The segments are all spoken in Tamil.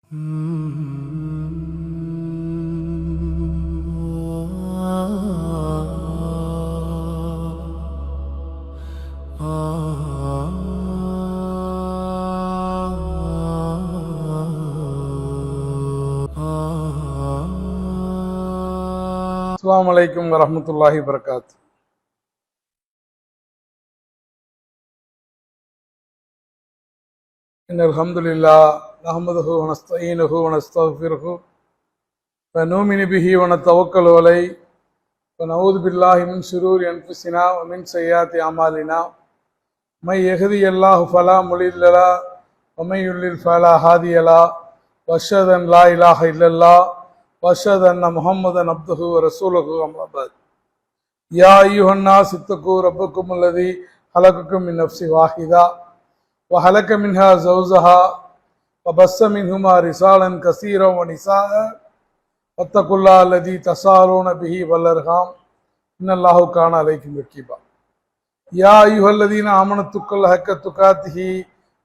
அஸ்ஸலாமு அலைக்கும் வரஹ்மத்துல்லாஹி வபரகாத்துஹு. இன்னல் ஹம்துலில்லாஹ் நஹ்மதுஹு வ நஸ்தஈனுஹு வ நஸ்தக்ஃபிருஹு வ நுமினு பிஹி வ நதவக்கலு அலைஹி வ நஊது பில்லாஹி மின் ஷுரூரி அன்ஃபுஸினா வ மின் ஸய்யிஆத்தி அமாலினா மை யஹ்தியல்லாஹு ஃபலா முலில்ல லஹு வ மை யுலில் ஃபலா ஹாதிய லஹு வ அஷ்ஹது அன் லா இலாஹ இல்லல்லாஹ் வ அஷ்ஹது அன்ன முஹம்மதன் அப்துஹு வ ரசூலுஹு அம்மா பஅத். யா அய்யுஹன் நாஸ் இத்தகூ ரப்பக்கும் அல்லதீ ஹலகக்கும் மின் நஃப்ஸின் வாஹிதா وخلق منها زوجها وبث منهما رجالا كثيرا ونساء واتقوا الله الذي تساءلون به والارحام ان الله كان عليكم رقيبا. يا ايها الذين امنوا اتقوا الله حق تقاته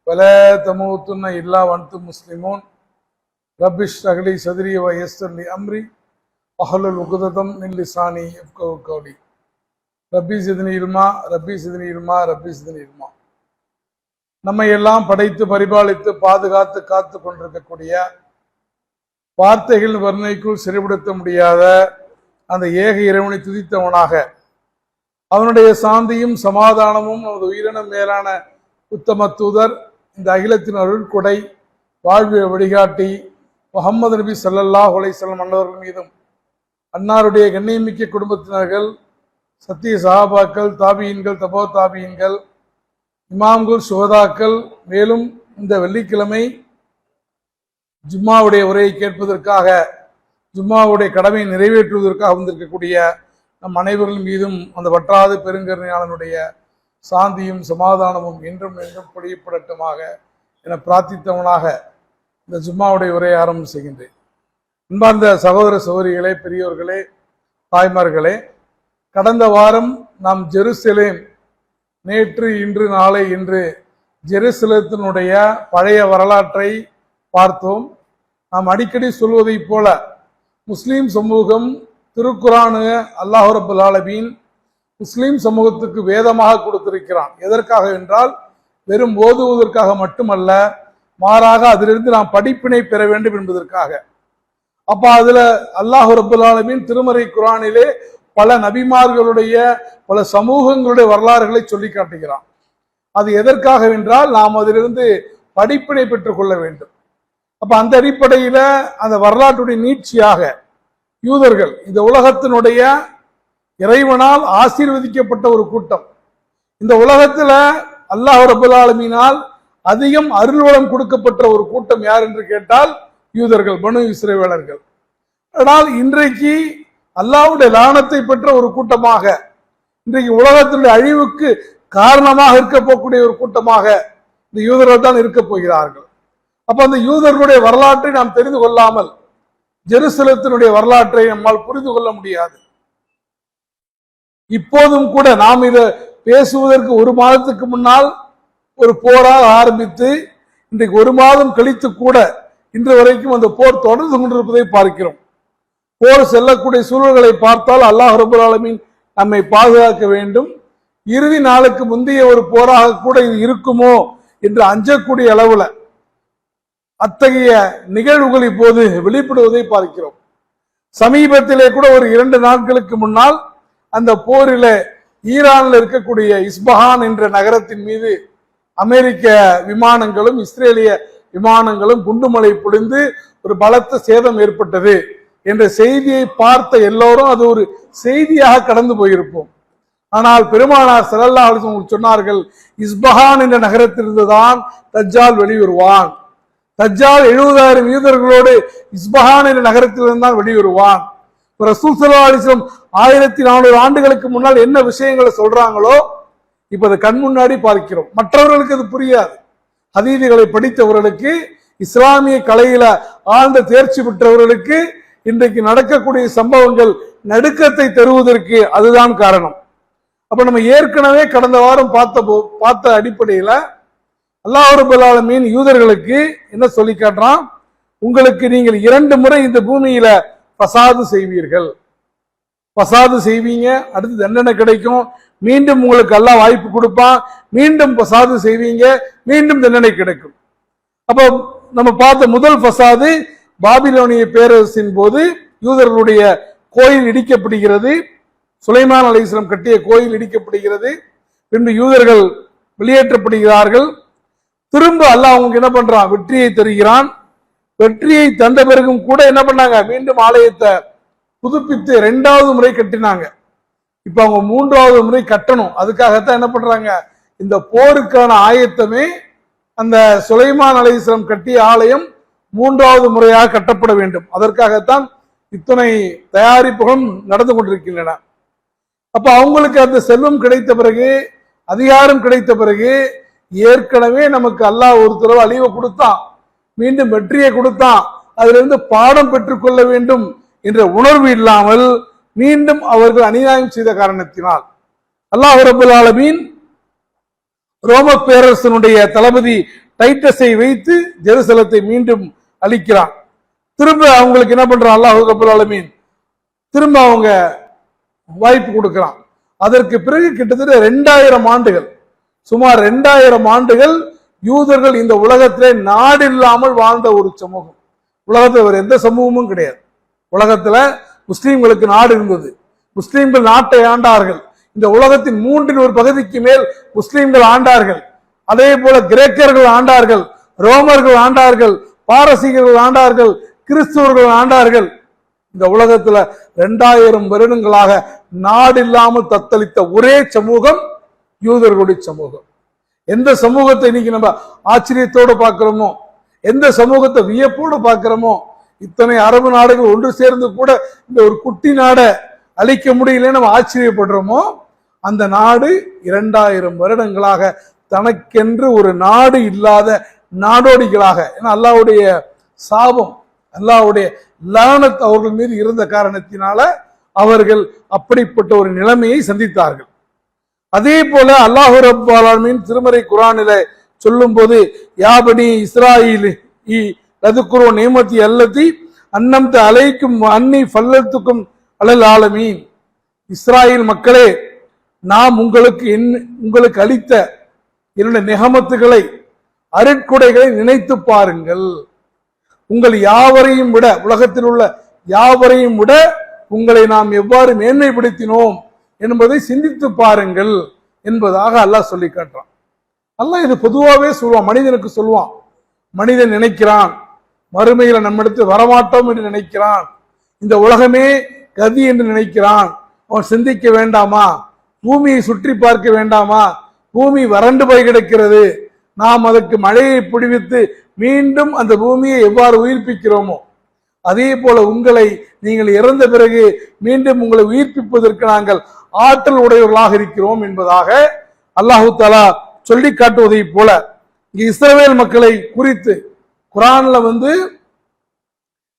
ولا تموتن الا وانتم مسلمون. رب اشرح لي صدري ويسر لي امري واحلل عقدة من لساني يفقهوا قولي. ربي زدني علما ربي زدني علما ربي زدني علما. நம்மை எல்லாம் படைத்து பரிபாலித்து பாதுகாத்து காத்து கொண்டிருக்கக்கூடிய வார்த்தைகள் வர்ணைக்குள் சிறைப்படுத்த முடியாத அந்த ஏக இறைவனை துதித்தவனாக அவனுடைய சாந்தியும் சமாதானமும் நமது உயிரினம் மேலான உத்தம தூதர் இந்த அகிலத்தின் அருள்கொடை வாழ்விய வழிகாட்டி முஹம்மது நபி ஸல்லல்லாஹு அலைஹி வஸல்லம் அன்னவர்கள் மீதும் அன்னாருடைய கண்ணியமிக்க குடும்பத்தினர்கள் சத்திய சஹாபாக்கள் தாபியீன்கள் தபோ தாபியீன்கள் இமாம்கள் சுஹதாக்கள் மேலும் இந்த வெள்ளிக்கிழமை ஜும்மாவுடைய உரையை கேட்பதற்காக ஜும்மாவுடைய கடமையை நிறைவேற்றுவதற்காக வந்திருக்கக்கூடிய நம் அனைவர்கள் மீதும் அந்த வற்றாது பெருங்கருணையாளனுடைய சாந்தியும் சமாதானமும் என்றும் என்றும் பொழியப்படட்டுமாக என பிரார்த்தித்தவனாக இந்த ஜும்மாவுடைய உரையை ஆரம்பம் செய்கின்றேன். அன்பார்ந்த சகோதர சகோதரிகளே, பெரியோர்களே, தாய்மார்களே, கடந்த வாரம் நாம் ஜெருசலேம் நேற்று இன்று நாளை என்று ஜெருசலேத்தினுடைய பழைய வரலாற்றை பார்த்தோம். நாம் அடிக்கடி சொல்வதை போல முஸ்லீம் சமூகம் திருக்குரானு அல்லாஹ் ரப்பல் ஆலமீன் முஸ்லீம் சமூகத்துக்கு வேதமாக கொடுத்திருக்கிறான். எதற்காக என்றால் வெறும் ஓதுவதற்காக மட்டுமல்ல, மாறாக அதிலிருந்து நாம் படிப்பினை பெற வேண்டும் என்பதற்காக. அப்ப அதுல அல்லாஹ் ரப்பல் ஆலமீன் திருமறை குரானிலே பல நபிமார்களுடைய பல சமூகங்களுடைய வரலாறுகளை சொல்லி காட்டுகிறான். அது எதற்காக என்றால் நாம் அதிலிருந்து படிப்பினை பெற்றுக் கொள்ள வேண்டும். அப்ப அந்த அடிப்படையில அந்த வரலாற்றுடைய நீட்சியாக யூதர்கள் இந்த உலகத்தினுடைய இறைவனால் ஆசீர்வதிக்கப்பட்ட ஒரு கூட்டம். இந்த உலகத்துல அல்லாஹ் ரப்பல் ஆலமீனால் அதிகம் அருள்வளம் கொடுக்கப்பட்ட ஒரு கூட்டம் யார் என்று கேட்டால் யூதர்கள், பனு இஸ்ரவேலர்கள். ஆனால் இன்றைக்கு அல்லாஹ்வுடைய லானத்தை பெற்ற ஒரு கூட்டமாக, இன்றைக்கு உலகத்தினுடைய அழிவுக்கு காரணமாக இருக்க போகக்கூடிய ஒரு கூட்டமாக இந்த யூதர்கள் தான் இருக்க போகிறார்கள். அப்ப அந்த யூதர்களுடைய வரலாற்றை நாம் தெரிந்து கொள்ளாமல் ஜெருசலேத்தினுடைய வரலாற்றை நம்மால் புரிந்து கொள்ள முடியாது. இப்போதும் கூட நாம் இதை பேசுவதற்கு ஒரு மாதத்துக்கு முன்னால் ஒரு போராக ஆரம்பித்து இன்றைக்கு ஒரு மாதம் கழித்து கூட இன்று வரைக்கும் அந்த போர் தொடர்ந்து கொண்டிருப்பதை பார்க்கிறோம். போர் செல்லக்கூடிய சூழல்களை பார்த்தால் அல்லாஹ் ரப்பல் ஆலமீன் நம்மை பாதுகாக்க வேண்டும். இறுதி நாளுக்கு முந்தைய ஒரு போராக கூட இது இருக்குமோ என்று அஞ்சக்கூடிய அளவுல அத்தகைய நிகழ்வுகள் இப்போது வெளிப்படுவதை பார்க்கிறோம். சமீபத்திலே கூட ஒரு 2 நாட்களுக்கு முன்னால் அந்த போரில ஈரானில் இருக்கக்கூடிய இஸ்பஹான் என்ற நகரத்தின் மீது அமெரிக்க விமானங்களும் இஸ்ரேலிய விமானங்களும் குண்டுமழை பொழிந்து ஒரு பலத்த சேதம் ஏற்பட்டது என்ற செய்தியை பார்த்த எல்லோரும் அது ஒரு செய்தியாக கடந்து போயிருப்போம். ஆனால் பெருமானார் ஸல்லல்லாஹு அலைஹி வஸல்லம் சொன்னார்கள், இஸ்பஹான் என்ற நகரத்திலிருந்துதான் தஜ்ஜால் வெளிவருவான். தஜ்ஜால் 70,000 யூதர்களோடு இஸ்பஹான் என்ற நகரத்திலிருந்து தான் வெளிவருவான். ரசூல் ஸல்லல்லாஹு அலைஹி வஸல்லம் 1400 ஆண்டுகளுக்கு முன்னால் என்ன விஷயங்களை சொல்றாங்களோ இப்ப அதை கண் முன்னாடி பார்க்கிறோம். மற்றவர்களுக்கு அது புரியாது. ஹதீதுகளை படித்தவர்களுக்கு, இஸ்லாமிய கலையில ஆழ்ந்த தேர்ச்சி பெற்றவர்களுக்கு இன்றைக்கு நடக்கக்கூடிய சம்பவங்கள் நடுக்கத்தை தருவதற்கு அதுதான் காரணம். அப்ப நம்ம ஏற்கனவே கடந்த வாரம் பார்த்த அடிப்படையில அல்லாஹ் ரப்பல் ஆலமீன் யூதர்களுக்கு என்ன சொல்லி காட்டுறான்? உங்களுக்கு நீங்கள் 2 முறை இந்த பூமியில பசாது செய்வீர்கள். பசாது செய்வீங்க, அடுத்து தண்டனை கிடைக்கும், மீண்டும் உங்களுக்கு அல்லாஹ் வாய்ப்பு கொடுப்பான், மீண்டும் பசாது செய்வீங்க, மீண்டும் தண்டனை கிடைக்கும். அப்போ நம்ம பார்த்த முதல் பசாது பாபிலோனிய பேரரசின் போது யூதர்களுடைய கோயில் இடிக்கப்படுகிறது. சுலைமான் அலைஹிஸ்ஸலாம் கட்டிய கோயில் இடிக்கப்படுகிறது. பின்பு யூதர்கள் வெளியேற்றப்படுகிறார்கள். திரும்ப அல்லாஹ் அவங்களுக்கு என்ன பண்றான்? வெற்றியை தருகிறான். வெற்றியை தந்த பிறகும் கூட என்ன பண்ணாங்க? மீண்டும் ஆலயத்தை புதுப்பித்து 2வது முறை கட்டினாங்க. இப்ப அவங்க 3வது முறை கட்டணும். அதுக்காகத்தான் என்ன பண்றாங்க? இந்த போருக்கான ஆயத்தமே அந்த சுலைமான் அலைஹிஸ்ஸலாம் கட்டிய ஆலயம் 3வது முறையாக கட்டப்பட வேண்டும். அதற்காகத்தான் இத்தனை தயாரிப்புகளும் நடந்து கொண்டிருக்கின்றன. அப்ப அவங்களுக்கு அந்த செல்வம் கிடைத்த பிறகு, அதிகாரம் கிடைத்த பிறகு, ஏற்கனவே நமக்கு அல்லாஹ் ஒரு தடவை அழிவை கொடுத்தான், மீண்டும் வெற்றியை கொடுத்தான், அதிலிருந்து பாடம் பெற்றுக்கொள்ள வேண்டும் என்ற உணர்வு இல்லாமல் மீண்டும் அவர்கள் அநியாயம் செய்த காரணத்தினால் அல்லாஹ் ரப்பல் ஆலமீன் ரோம பேரரசனுடைய தளபதி டைட்டஸை வைத்து ஜெருசலத்தை மீண்டும் அழிக்கிறான். திரும்ப அவங்களுக்கு என்ன பண்றான்? அல்லாஹ் ரப்பல் ஆலமீன் திரும்ப அவங்க வாய்ப்பு கொடுக்கிறான். அதற்கு பிறகு கிட்டத்தட்ட 2000 ஆண்டுகள், சுமார் 2000 ஆண்டுகள் யூதர்கள் இந்த உலகத்திலே நாடு இல்லாமல் வாழ்ந்த ஒரு சமூகம். உலகத்தில் வேறு எந்த சமூகமும் கிடையாது. உலகத்துல முஸ்லீம்களுக்கு நாடு இருந்தது. முஸ்லீம்கள் நாட்டை ஆண்டார்கள். இந்த உலகத்தின் 1/3 பகுதிக்கு மேல் முஸ்லீம்கள் ஆண்டார்கள். அதே போல கிரேக்கர்கள் ஆண்டார்கள், ரோமர்கள் ஆண்டார்கள், பாரசீகர்கள் ஆண்டார்கள், கிறிஸ்துவர்கள் ஆண்டார்கள். இந்த உலகத்துல 2000 வருடங்களாக நாடு இல்லாமல் தத்தளித்த ஒரே சமூகம் யூதர்களுடைய சமூகம். எந்த சமூகத்தை இன்னைக்கு நம்ம ஆச்சரியத்தோடு பார்க்கிறோமோ, எந்த சமூகத்தை வியப்போடு பார்க்கிறோமோ, இத்தனை அரபு நாடுகள் ஒன்று சேர்ந்து கூட இந்த ஒரு குட்டி நாடை அழிக்க முடியலன்னு நம்ம ஆச்சரியப்படுறோமோ, அந்த நாடு 2000 வருடங்களாக தனக்கென்று ஒரு நாடு இல்லாத நாடோடிகளாக, ஏன்னா அல்லாஹ்வுடைய சாபம், அல்லாஹ்வுடைய லானத் அவர்கள் மீது இருந்த காரணத்தினால அவர்கள் அப்படிப்பட்ட ஒரு நிலைமையை சந்தித்தார்கள். அதே போல அல்லாஹ் ரப்பல் ஆலமீன் திருமறை குர்ஆனிலே சொல்லும் போது, யா பனி இஸ்ராயீல் லதுக்குரு நிஅமதி அல்லதி அன்னம்த அலைக்கும் அன்னி ஃபல்லத்துக்கும் அலல் ஆலமீன், இஸ்ராயேல் மக்களே, நாம் உங்களுக்கு அளித்த என்னுடைய நிகமத்துகளை, அருட்கொடைகளை நினைத்து பாருங்கள். உங்கள் யாவரையும் விட, உலகத்தில் உள்ள யாவரையும் விட உங்களை நாம் எவ்வாறு மேன்மைப்படுத்தினோம் என்பதை சிந்தித்து பாருங்கள் என்பதாக அல்லாஹ் சொல்லி காட்டுறான். அல்லாஹ் இது பொதுவாகவே சொல்லுவான், மனிதனுக்கு சொல்லுவான். மனிதன் நினைக்கிறான் மறுமையில நம்மிடத்தில் வரமாட்டோம் என்று நினைக்கிறான், இந்த உலகமே கதி என்று நினைக்கிறான். அவன் சிந்திக்க வேண்டாமா? பூமியை சுற்றி பார்க்க வேண்டாமா? பூமி வறண்டு போய் கிடக்கிறது, நாம் அதற்கு மழையை பிடிவித்து மீண்டும் அந்த பூமியை எவ்வாறு உயிர்ப்பிக்கிறோமோ, அதே போல உங்களை நீங்கள் இறந்த பிறகு மீண்டும் உங்களை உயிர்ப்பிப்பதற்கு நாங்கள் ஆற்றல் உடையவர்களாக இருக்கிறோம் என்பதாக அல்லாஹு தஆலா சொல்லி காட்டுவதை போல இங்க இஸ்ரவேல் மக்களை குறித்து குர்ஆன்ல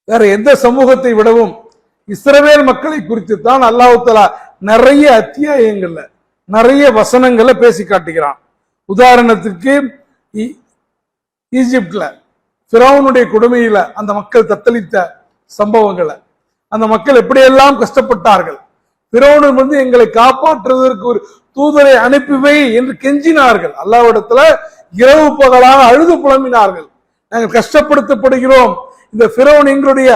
வேற எந்த சமூகத்தை விடவும் இஸ்ரவேல் மக்களை குறித்து தான் அல்லாஹு தஆலா நிறைய அத்தியாயங்கள்ல, நிறைய வசனங்களை பேசி காட்டுகிறான். உதாரணத்திற்கு ஈஜிப்ட்ல ஃபிரௌனுடைய கொடுமையில அந்த மக்கள் தத்தளித்த சம்பவங்களை, அந்த மக்கள் எப்படியெல்லாம் கஷ்டப்பட்டார்கள். ஃபிரௌன் எங்களை காப்பாற்றுவதற்கு ஒரு தூதரை அனுப்பிவை என்று கெஞ்சினார்கள். அல்லாஹ்விடத்துல இரவு பகலாக அழுது புலம்பினார்கள். நாங்கள் கஷ்டப்படுத்தப்படுகிறோம், இந்த ஃபிரௌன் எங்களுடைய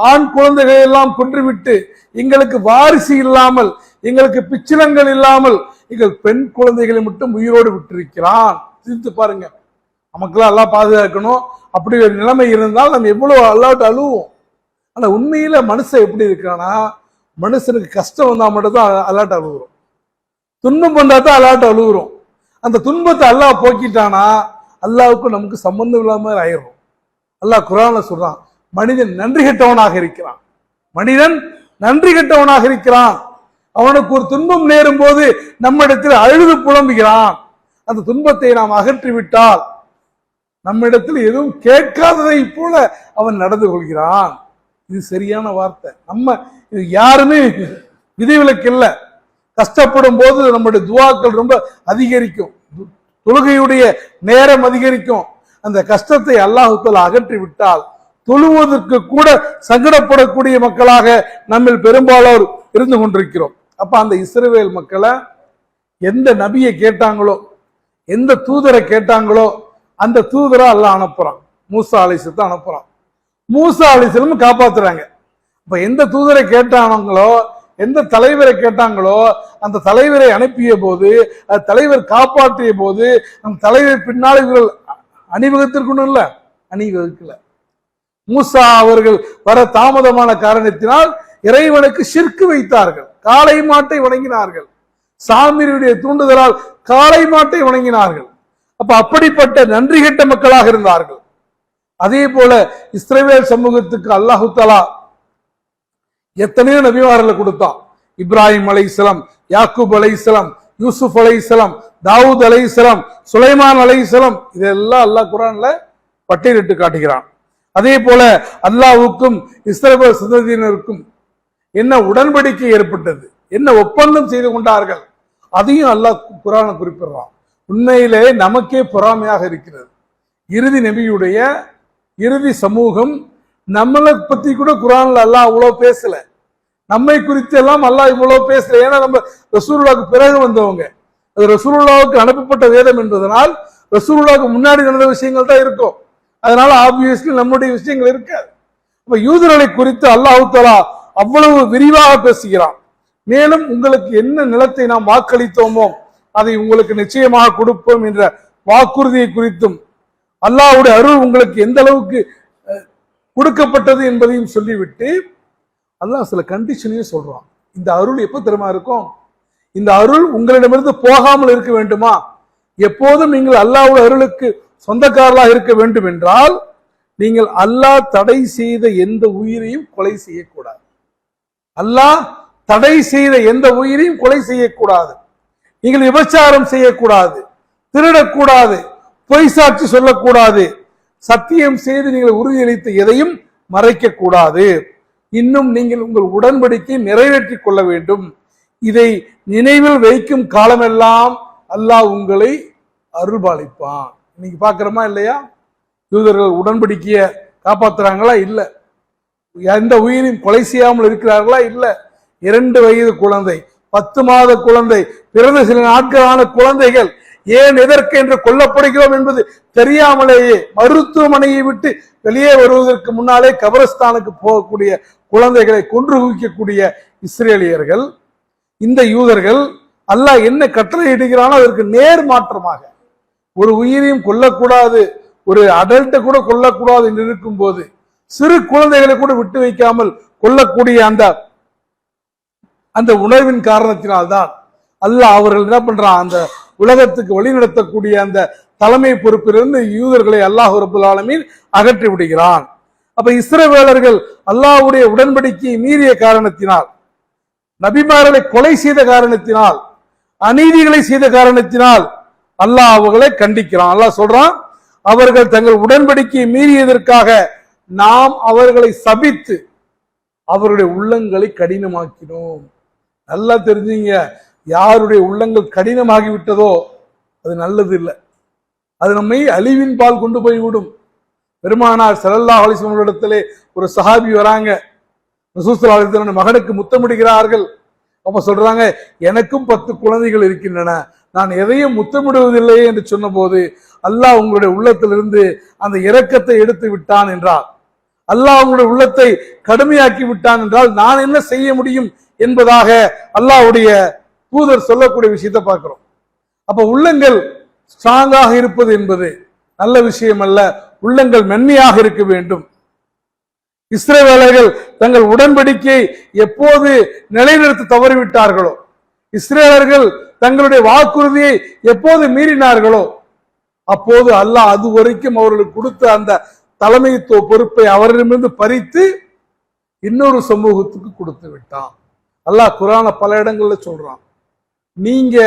ஆண் குழந்தைகளை எல்லாம் கொன்றுவிட்டு எங்களுக்கு வாரிசு இல்லாமல், எங்களுக்கு பிச்சிலங்கள் இல்லாமல் எங்கள் பெண் குழந்தைகளை மட்டும் உயிரோடு விட்டிருக்கிறான். சிந்தித்து பாருங்க, நமக்கெல்லாம் எல்லாம் பாதுகாக்கணும். அப்படி ஒரு நிலைமை இருந்தால் நம்ம எவ்வளவு அல்லாஹ்ட்ட அழுவோம். ஆனா உண்மையில மனுஷன் எப்படி இருக்கானா, மனுஷனுக்கு கஷ்டம் வந்தா மட்டும் தான் அல்லாஹ்ட்ட அழுகுறோம், துன்பம் வந்தா தான் அல்லாஹ்ட்ட அழுகுறோம். அந்த துன்பத்தை அல்லாஹ் போக்கிட்டானா அல்லாஹ்வுக்கு நமக்கு சம்பந்தம் இல்லாம ஆயிரும். அல்லாஹ் குர்ஆன்ல சொல்றான், மனிதன் நன்றி கெட்டவனாக இருக்கிறான், மனிதன் நன்றி கெட்டவனாக இருக்கிறான். அவனுக்கு ஒரு துன்பம் நேரும் போது நம்மிடத்தில் அழுது புலம்புகிறான். அந்த துன்பத்தை நாம் அகற்றிவிட்டால் நம்மிடத்தில் எதுவும் கேட்காததை போல அவன் நடந்து கொள்கிறான். இது சரியான வார்த்தை. நம்ம இது யாருமே விதிவிலக்கு இல்லை. கஷ்டப்படும் போது நம்முடைய துவாக்கள் ரொம்ப அதிகரிக்கும், தொழுகையுடைய நேரம் அதிகரிக்கும். அந்த கஷ்டத்தை அல்லாஹ் தஆலா அகற்றி விட்டால் தொழுவதற்கு கூட சங்கடப்படக்கூடிய மக்களாக நம்மில் பெரும்பாலோர் இருந்து கொண்டிருக்கிறோம். அப்ப அந்த இஸ்ரவேல் மக்களை எந்த நபியை கேட்டாங்களோ, எந்த தூதரை கேட்டாங்களோ, அந்த தூதரை அல்லாஹ் அனுப்புறான். மூசா அலைஹிஸ்ஸலாத்தை அனுப்புறான். மூசா அலைஹிஸ்ஸலாம் காப்பாத்துறாங்க. இப்ப எந்த தூதரை கேட்டாங்களோ, எந்த தலைவரை கேட்டாங்களோ, அந்த தலைவரை அனுப்பிய போது, அந்த தலைவர் காப்பாற்றிய போது, அந்த தலைவர் பின்னால் இவர்கள் அணிவகுத்திருக்கணும் இல்ல, அணிவகுக்கல. மூசா அவர்கள் வர தாமதமான காரணத்தினால் இறைவனுக்கு ஷிர்க் வைத்தார்கள். காளை மாட்டை வணங்கினார்கள். சாமியுடைய தூண்டுதலால் காளை மாட்டை வணங்கினார்கள். அப்ப அப்படிப்பட்ட நன்றி கெட்ட மக்களாக இருந்தார்கள். அதே போல இஸ்ரவேல் சமூகத்துக்கு அல்லாஹு தஆலா எத்தனையோ நபிமார்களை கொடுத்தான். இப்ராஹிம் அலைஹிஸ்ஸலாம், யாக்கூப் அலைஹிஸ்ஸலாம், யூசுப் அலைஹிஸ்ஸலாம், தாவூத் அலைஹிஸ்ஸலாம், சுலைமான் அலைஹிஸ்ஸலாம், இதெல்லாம் அல்லாஹ் குர்ஆன்ல பட்டியலிட்டு காட்டுகிறான். அதே போல அல்லாஹ்வுக்கும் இஸ்ரவேல் சந்ததியினருக்கும் என்ன உடன்படிக்கை ஏற்பட்டது, என்ன ஒப்பந்தம் செய்து கொண்டார்கள், அதையும் அல்லாஹ் குர்ஆன்ல குறிப்பிடுறான். உண்மையிலே நமக்கே பொறாமையாக இருக்கிறது. இறுதி நபியுடைய இறுதி சமூகம் நம்மளை பத்தி கூட குர்ஆன்ல அல்லாஹ் அவ்வளவு பேசல. நம்மை குறித்து எல்லாம் அல்லாஹ் இவ்வளவு பேசல. ஏன்னா நம்ம ரசூலுல்லாஹ்வுக்கு பிறகு வந்தவங்க. அது ரசூலுல்லாஹ்வுக்கு அனுப்பப்பட்ட வேதம் என்பதனால் ரசூலுல்லாஹ்வுக்கு முன்னாடி நடந்த விஷயங்கள் தான் இருக்கும். அதனால ஆப்வியஸ்லி நம்முடைய விஷயங்கள் இருக்காது. அப்ப யூதர்களை குறித்து அல்லாஹ் தஆலா அவ்வளவு விரிவாக பேசுகிறான். மேலும் உங்களுக்கு என்ன நிலத்தை நாம் வாக்களித்தோமோ அதை உங்களுக்கு நிச்சயமாக கொடுப்போம் என்ற வாக்குறுதியை குறித்தும், அல்லாஹ்வுடைய அருள் உங்களுக்கு எந்த அளவுக்கு கொடுக்கப்பட்டது என்பதையும் சொல்லிவிட்டு அல்லாஹ் சில கண்டிஷனையும் சொல்றான். இந்த அருள் எப்ப தெரியுமா இருக்கும்? இந்த அருள் உங்களிடமிருந்து போகாமல் இருக்க வேண்டுமா, எப்போதும் நீங்கள் அல்லாஹ்வுடைய அருளுக்கு சொந்தக்காரர்களாக இருக்க வேண்டும் என்றால் நீங்கள் அல்லாஹ் தடை செய்த எந்த உயிரையும் கொலை செய்யக்கூடாது. அல்லாஹ் தடை செய்த எந்த உயிரையும் கொலை செய்யக்கூடாது. நீங்கள் விபச்சாரம் செய்யக்கூடாது, திருடக்கூடாது, பொய் சாட்சி சொல்லக்கூடாது, சத்தியம் செய்து நீங்கள் உறுதியளித்த எதையும் மறைக்க கூடாது. இன்னும் நீங்கள் உங்கள் உடன்படிக்கை நிறைவேற்றிக் கொள்ள வேண்டும். இதை நினைவில் வைக்கும் காலமெல்லாம் அல்லாஹ் உங்களை அருள்பாலிப்பான். இன்னைக்கு பாக்குறோமா இல்லையா? யூதர்கள் உடன்படிக்கைய காப்பாத்துறாங்களா? இல்ல. எந்த உயிரையும் கொலை செய்யாமல் இருக்கிறார்களா? இல்ல. 2 வயது குழந்தை, 10 மாத குழந்தை, பிறந்த சில நாட்களான குழந்தைகள் ஏன் எதற்கு என்று கொல்லப்படுகிறோம் என்பது தெரியாமலேயே மருத்துவமனையை விட்டு வெளியே வருவதற்கு முன்னாலே கபரஸ்தானுக்கு போகக்கூடிய குழந்தைகளை கொன்று குவிக்கக்கூடிய இஸ்ரேலியர்கள், இந்த யூதர்கள் அல்லாஹ் என்ன கட்டளை இடுகிறானோ அதற்கு நேர் மாற்றமாக ஒரு உயிரையும் கொல்லக்கூடாது, ஒரு அடல்ட்டை கூட கொல்லக்கூடாது என்று இருக்கும் போது சிறு குழந்தைகளை கூட விட்டு வைக்காமல் கொல்லக்கூடிய அந்த உணர்வின் காரணத்தினால்தான் அல்லாஹ் அவர்கள் என்ன பண்றான், அந்த உலகத்துக்கு வழிநடத்தக்கூடிய அந்த தலைமை பொறுப்பிலிருந்து யூதர்களை அல்லாஹ் ரப்பல் ஆலமீன் அகற்றி விடுகிறான். அப்ப இஸ்ரவேலர்கள் அல்லாஹ்வுடைய உடன்படிக்கையை மீறிய காரணத்தினால், நபிமார்களை கொலை செய்த காரணத்தினால், அநீதிகளை செய்த காரணத்தினால் அல்லாஹ் அவர்களை கண்டிக்கிறான். அல்லாஹ் சொல்றான், அவர்கள் தங்கள் உடன்படிக்கையை மீறியதற்காக நாம் அவர்களை சபித்து அவருடைய உள்ளங்களை கடினமாக்கினோம். நல்லா தெரிஞ்சுங்க, யாருடைய உள்ளங்கள் கடினமாகி விட்டதோ அது நல்லது இல்லை, அது நம்மை அழிவின் பால் கொண்டு போய் விடும். பெருமானார் ஸல்லல்லாஹு அலைஹி வஸல்லம் இடத்திலே ஒரு சஹாபி வராங்க, ரசூல் ஸல்லல்லாஹு அலைஹி வஸல்லம் மகனுக்கு முத்தமிடுகிறார்கள். அப்ப சொல்றாங்க, எனக்கும் 10 குழந்தைகள் இருக்கின்றன, நான் எதையும் முத்தமிடுவதில்லையே என்று சொன்ன போது அல்லாஹ் உங்களுடைய உள்ளத்திலிருந்து அந்த இரக்கத்தை எடுத்து விட்டான் என்றால், அல்லாஹ் உங்களுடைய உள்ளத்தை கடுமையாக்கி விட்டான் என்றால் நான் என்ன செய்ய முடியும் என்பதாக அல்லாஹ்வுடைய தூதர் சொல்லக்கூடிய விஷயத்தை பார்க்கிறோம். அப்ப உள்ளங்கள் ஸ்ட்ராங்காக இருப்பது என்பது நல்ல விஷயம் அல்ல, உள்ளங்கள் மென்மையாக இருக்க வேண்டும். இஸ்ரவேலர்கள் தங்கள் உடன்படிக்கையை எப்போது நிலைநிறுத்த தவறிவிட்டார்களோ, இஸ்ரேலர்கள் தங்களுடைய வாக்குறுதியை எப்போது மீறினார்களோ அப்போது அல்லாஹ் அது வரைக்கும் அவர்களுக்கு கொடுத்த அந்த தலைமைத்துவ பொறுப்பை அவரிடமிருந்து பறித்து இன்னொரு சமூகத்துக்கு கொடுத்து விட்டான். அல்லாஹ் குர்ஆன்ல பல இடங்கள்ல சொல்றான், நீங்க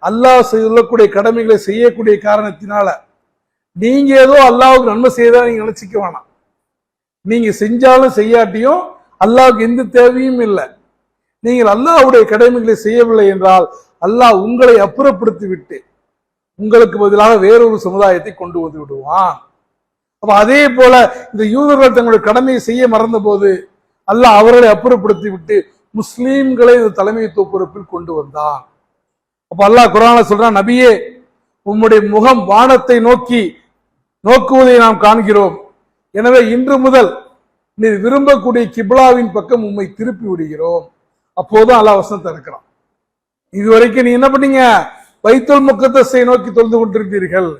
அல்லாஹ் சொல்லக்கூடிய கடமைகளை செய்யக்கூடிய காரணத்தினால நீங்க ஏதோ அல்லாஹ்வுக்கு நன்மை செய்தா நீங்க நினைச்சிக்க வேணாம். நீங்க செஞ்சாலும் செய்யாட்டியும் அல்லாஹ்வுக்கு எந்த தேவையும் இல்லை. நீங்கள் அல்லாஹ்வுடைய கடமைகளை செய்யவில்லை என்றால் அல்லாஹ் உங்களை அப்புறப்படுத்தி விட்டு உங்களுக்கு பதிலாக வேறொரு சமுதாயத்தை கொண்டு வந்து விடுவான். அப்ப அதே போல இந்த யூதர்கள் தங்களுடைய கடமையை செய்ய மறந்த போது அல்லாஹ் அவர்களை அப்புறப்படுத்தி விட்டு முஸ்லீம்களை இந்த தலைமைத்துவ பொறுப்பில் கொண்டு வந்தான். அப்ப அல்லாஹ் குர்ஆன்ல சொல்றான், நபியே உம்முடைய முகம் வானத்தை நோக்கி நோக்குவதை நாம் காண்கிறோம். எனவே இன்று முதல் நீர் விரும்பக்கூடிய கிப்லாவின் பக்கம் உம்மை திருப்பி விடுகிறோம். அப்போதும் அல்லாஹ் வசனத்தை இருக்கிறான். இதுவரைக்கும் நீ என்ன பண்ணீங்க? பைத்துல் முக்கத்தஸை நோக்கி தொழுது கொண்டிருந்தீர்கள்.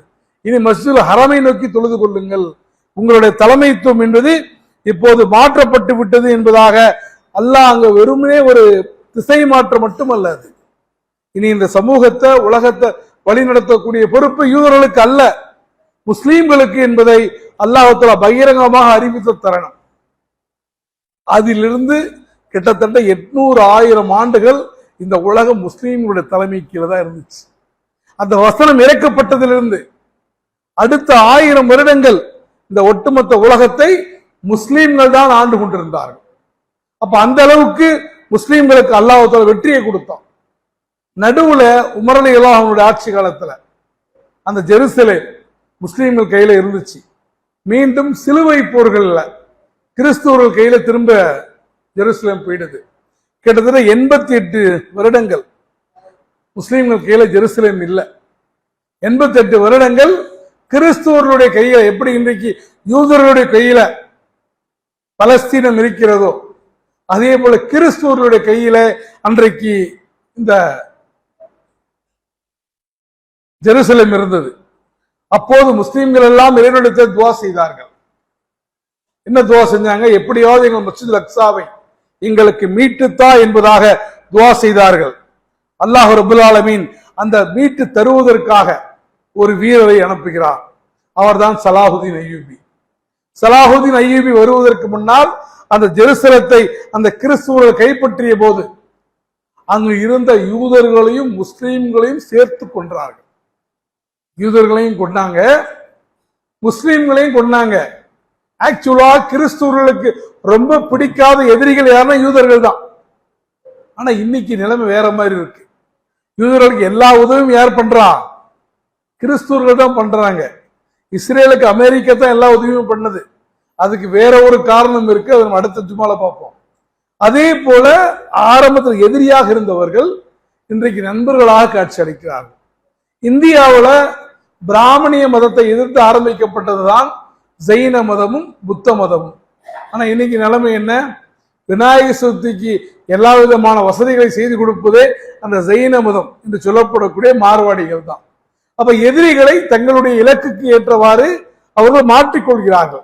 இனி மஸ்ஜிதுல் ஹரமை நோக்கி தொழுது கொள்ளுங்கள். உங்களுடைய தலைமைத்துவம் என்பது இப்போது மாற்றப்பட்டு விட்டது என்பதாக அல்லாஹ் அங்க வெறுமனே ஒரு திசை மாற்றம் மட்டுமல்ல, அது இனி இந்த சமூகத்தை உலகத்தை வழிநடத்தக்கூடிய பொறுப்பு யூதர்களுக்கு அல்ல, முஸ்லீம்களுக்கு என்பதை அல்லாஹ் பகிரங்கமாக அறிவித்த தருணம். அதிலிருந்து கிட்டத்தட்ட 800,000 ஆண்டுகள் இந்த உலகம் முஸ்லீம்களுடைய தலைமை கீழே தான் இருந்துச்சு. அந்த வசனம் இறக்கப்பட்டதிலிருந்து அடுத்த 1000 வருடங்கள் இந்த ஒட்டுமொத்த உலகத்தை முஸ்லீம்கள் தான் ஆண்டு கொண்டிருந்தார்கள். அப்ப அந்த அளவுக்கு முஸ்லீம்களுக்கு அல்லாஹ் வெற்றியை கொடுத்தான். நடுவுல உமர் ரலியல்லாஹு அன்ஹுடைய ஆட்சி காலத்துல அந்த ஜெருசலேம் முஸ்லீம்கள் கையில இருந்துச்சு. மீண்டும் சிலுவை போர்கள்ல கிறிஸ்துவர்கள் கையில திரும்ப ஜெருசலேம் போயிடுது. கிட்டத்தட்ட 88 வருடங்கள் முஸ்லீம்கள் கையில ஜெருசலேம் இல்லை. 88 வருடங்கள் கிறிஸ்துவர்களுடைய கையில, எப்படி இன்றைக்கு யூதர்களுடைய கையில பலஸ்தீனம் இருக்கிறதோ அதே போல கிறிஸ்துவர்களுடைய கையில அன்றைக்கு இந்த ஜெருசலேம் இருந்தது. அப்போது முஸ்லீம்கள் எல்லாம் இறைவனிடத்தில் துவா செய்தார்கள். என்ன துவா செஞ்சாங்க? எப்படியாவது எங்கள் மஸ்ஜிதுல் அக்ஸாவை எங்களுக்கு மீட்டுத்தா என்பதாக துவா செய்தார்கள். அல்லாஹ் ரப்பல் ஆலமீன் அந்த மீட்டு தருவதற்காக ஒரு வீரரை அனுப்புகிறார். அவர்தான் சலாஹுதீன் அய்யூபி. சலாஹுதீன் அய்யூபி வருவதற்கு முன்னால் அந்த ஜெருசலத்தை அந்த கிறிஸ்துவர்கள் கைப்பற்றிய போது அங்கு இருந்த யூதர்களையும் முஸ்லீம்களையும் சேர்த்து கொன்றார்கள். யூதர்களையும் கொண்டாங்க, முஸ்லீம்களையும் கொண்டாங்க. ஆக்சுவலா கிறிஸ்துவர்களுக்கு ரொம்ப பிடிக்காத எதிரிகள் யாருன்னா யூதர்கள் தான். ஆனா இன்னைக்கு நிலைமை வேற மாதிரி இருக்கு. யூதர்களுக்கு எல்லா உதவியும் யார் பண்றா? கிறிஸ்துவர்கள் தான் பண்றாங்க. இஸ்ரேலுக்கு அமெரிக்கா தான் எல்லா உதவியும் பண்ணது. அதுக்கு வேற ஒரு காரணம் இருக்கு, அதை நம்ம அடுத்த ஜுமால பார்ப்போம். அதே போல ஆரம்பத்தில் எதிரியாக இருந்தவர்கள் இன்றைக்கு நண்பர்களாக காட்சி அளிக்கிறார்கள். இந்தியாவில் பிராமணிய மதத்தை எதிர்த்து ஆரம்பிக்கப்பட்டதுதான் ஜெயின மதமும் புத்த மதமும். ஆனா இன்னைக்கு நிலைமை என்ன? விநாயகர் சதுர்த்திக்கு எல்லா விதமான வசதிகளை செய்து கொடுப்பதே அந்த ஜெயின மதம் என்று சொல்லப்படக்கூடிய மார்வாடிகள் தான். அப்ப எதிரிகளை தங்களுடைய இலக்குக்கு ஏற்றவாறு அவர்கள் மாற்றிக்கொள்கிறார்கள்.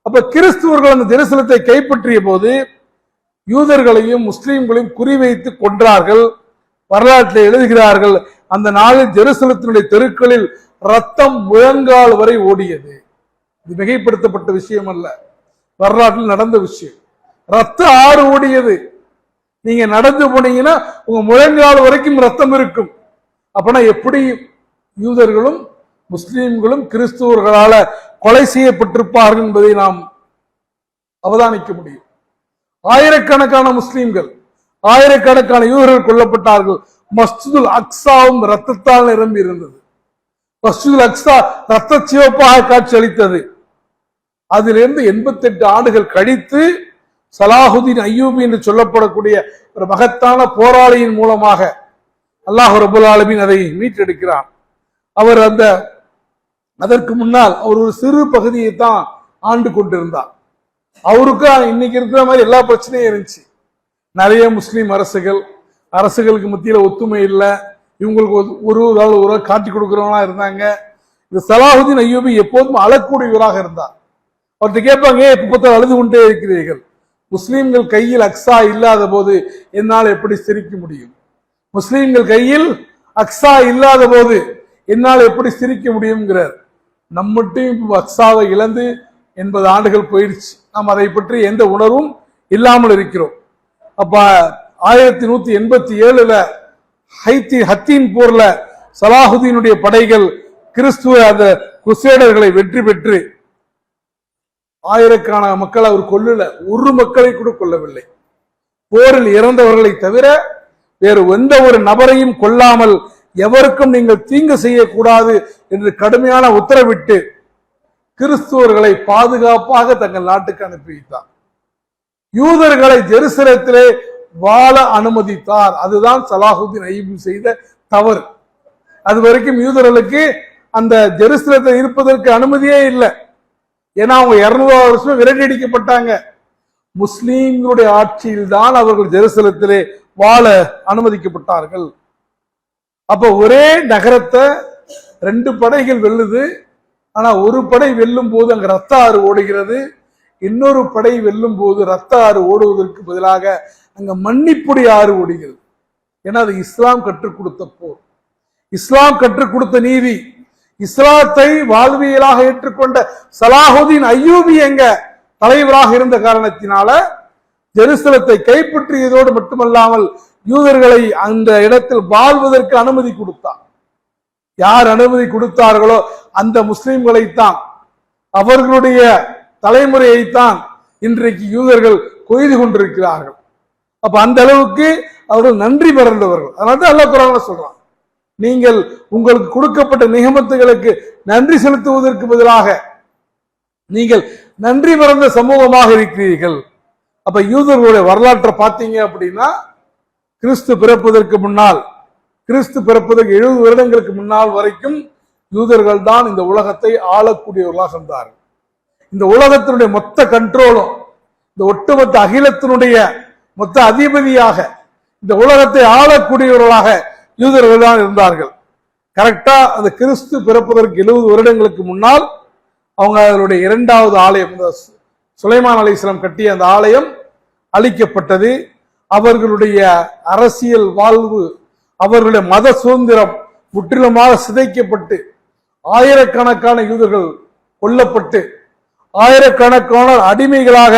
அப்ப கிறிஸ்துவர்கள் அந்த ஜெருசலத்தை கைப்பற்றிய போது யூதர்களையும் முஸ்லீம்களையும் குறிவைத்து கொன்றார்கள். வரலாற்றில் எழுதுகிறார்கள், அந்த நாளில் ஜெருசலத்தினுடைய தெருக்களில் ரத்தம் முழங்கால் வரை ஓடியது. இது மிகைப்படுத்தப்பட்ட விஷயம் அல்ல, வரலாற்றில் நடந்த விஷயம். ரத்த ஆறு ஓடியது. நீங்க நடந்து போனீங்கன்னா உங்க முழங்கால் வரைக்கும் ரத்தம் இருக்கும். அப்பனா எப்படி யூதர்களும் முஸ்லீம்களும் கிறிஸ்துவர்களால கொலை செய்யப்பட்டிருப்பார்கள் என்பதை நாம் அவதானிக்க முடியும். ஆயிரக்கணக்கான முஸ்லீம்கள், ஆயிரக்கணக்கான யூதர்கள் கொல்லப்பட்டார்கள். மஸ்ஜிதுல் அக்ஸாவும் ரத்தத்தால் நிரம்பி இருந்தது. மஸ்ஜிதுல் அக்ஸா ரத்த சிவப்பாக காட்சி அளித்தது. அதிலிருந்து 88 ஆண்டுகள் கழித்து சலாஹுதீன் அய்யூபி என்று சொல்லப்படக்கூடிய ஒரு மகத்தான போராளியின் மூலமாக அல்லாஹ் ரப்பல் ஆலமீன் அதை மீட்டெடுக்கிறார். அவர் அதற்கு முன்னால் அவர் ஒரு சிறு பகுதியை தான் ஆண்டு கொண்டிருந்தார். அவருக்கு இன்னைக்கு இருக்கிற மாதிரி எல்லா பிரச்சனையும் இருந்துச்சு. நிறைய முஸ்லீம் அரசுகளுக்கு மத்தியில ஒத்துமை இல்லை. இவங்களுக்கு ஒரு காட்டி கொடுக்கிறவங்களா இருந்தாங்க. இந்த சலாஹுதீன் அய்யூபி எப்போதும் அழக்கூடியவராக இருந்தார். அவர்கிட்ட கேட்பாங்க, எப்ப அழுது கொண்டே இருக்கிறீர்கள்? முஸ்லீம்கள் கையில் அக்ஸா இல்லாத போது என்னால் எப்படி சிரிக்க முடியும்? முஸ்லீம்கள் கையில் அக்ஸா இல்லாத போது என்னால் எப்படி சிரிக்க முடியுங்கிறார். நம்மட்டும் அக்ஸாவை இழந்து 80 ஆண்டுகள் போயிடுச்சு. நாம் அதை பற்றி எந்த உணர்வும் இல்லாமல் இருக்கிறோம். அப்ப 1187 ஹத்தீன் போர்ல சலாஹுதீனுடைய படைகள் கிறிஸ்துவ அந்த குசேடர்களை வெற்றி பெற்று ஆயிரக்கணக்கான மக்களை அவர் கொல்லல, ஒரு மக்களை கூட கொல்லவில்லை. போரில் இறந்தவர்களை தவிர வேறு எந்த ஒரு நபரையும் கொல்லாமல் எவருக்கும் நீங்கள் தீங்கு செய்யக்கூடாது என்று கடுமையான உத்தரவிட்டு கிறிஸ்துவர்களை பாதுகாப்பாக தங்கள் நாட்டுக்கு அனுப்பி வைத்தார். யூதர்களை ஜெருசலத்திலே வாழ அனுமதித்தார். அதுதான் சலாஹுதீன் அய்யூபி செய்த தவறு. அது வரைக்கும் யூதர்களுக்கு அந்த ஜெருசலத்தில் இருப்பதற்கு அனுமதியே இல்லை. ஏன்னா அவங்க 200 வருஷம் விரட்டடிக்கப்பட்டாங்க. முஸ்லீம்களுடைய ஆட்சியில் தான் அவர்கள் ஜெருசலத்திலே வாழ அனுமதிக்கப்பட்டார்கள். அப்ப ஒரே நகரத்தை 2 படைகள் வெல்லுது. ஆனா ஒரு படை வெல்லும் போது அங்க ரத்த ஆறு ஓடுகிறது, இன்னொரு படை வெல்லும் போது ரத்த ஆறு ஓடுவதற்கு பதிலாக அங்க மன்னிப்புடி ஆறு ஓடுகிறது. ஏன்னா அது இஸ்லாம் கற்றுக் கொடுத்த போர், இஸ்லாம் கற்றுக் கொடுத்த நீதி. இஸ்லாத்தை வாழ்வியலாக ஏற்றுக்கொண்ட சலாஹுதீன் அய்யூபி எங்க தலைவராக இருந்த காரணத்தினால ஜெருசலத்தை கைப்பற்றியதோடு மட்டுமல்லாமல் யூதர்களை அந்த இடத்தில் வாழ்வதற்கு அனுமதி கொடுத்தார். யார் அனுமதி கொடுத்தார்களோ அந்த முஸ்லிம்களைத்தான், அவர்களுடைய தலைமுறையைத்தான் இன்றைக்கு யூதர்கள் கொய்து கொண்டிருக்கிறார்கள். அப்ப அந்த அளவுக்கு அவர்கள் நன்றி மறந்தவர்கள். அதனால அல்லாஹ் குர்ஆன்ல சொல்றான், நீங்கள் உங்களுக்கு கொடுக்கப்பட்ட நிகமத்துகளுக்கு நன்றி செலுத்துவதற்கு பதிலாக நீங்கள் நன்றி மறந்த சமூகமாக இருக்கிறீர்கள். அப்ப யூதர்களுடைய வரலாற்றை பார்த்தீங்க அப்படின்னா, கிறிஸ்து பிறப்பதற்கு முன்னால், கிறிஸ்து பிறப்பதற்கு 70 வருடங்களுக்கு முன்னால் வரைக்கும் யூதர்கள் தான் இந்த உலகத்தை ஆளக்கூடியவர்களாக இருந்தார்கள். இந்த உலகத்தினுடைய மொத்த கண்ட்ரோலும், இந்த ஒட்டுமொத்த அகிலத்தினுடைய மொத்த அதிபதியாக, இந்த உலகத்தை ஆளக்கூடியவர்களாக யூதர்கள் தான் இருந்தார்கள். கரெக்டா அந்த கிறிஸ்து பிறப்பதற்கு 70 வருடங்களுக்கு முன்னால் அவங்க அதனுடைய 2வது ஆலயம், சுலைமான் அலைஹிஸ்ஸலாம் கட்டிய அந்த ஆலயம் அழிக்கப்பட்டது. அவர்களுடைய அரசியல் வாழ்வு, அவர்களுடைய மத சுதந்திரம் முற்றிலுமாக சிதைக்கப்பட்டு ஆயிரக்கணக்கான யூதர்கள் கொல்லப்பட்டு, ஆயிரக்கணக்கான அடிமைகளாக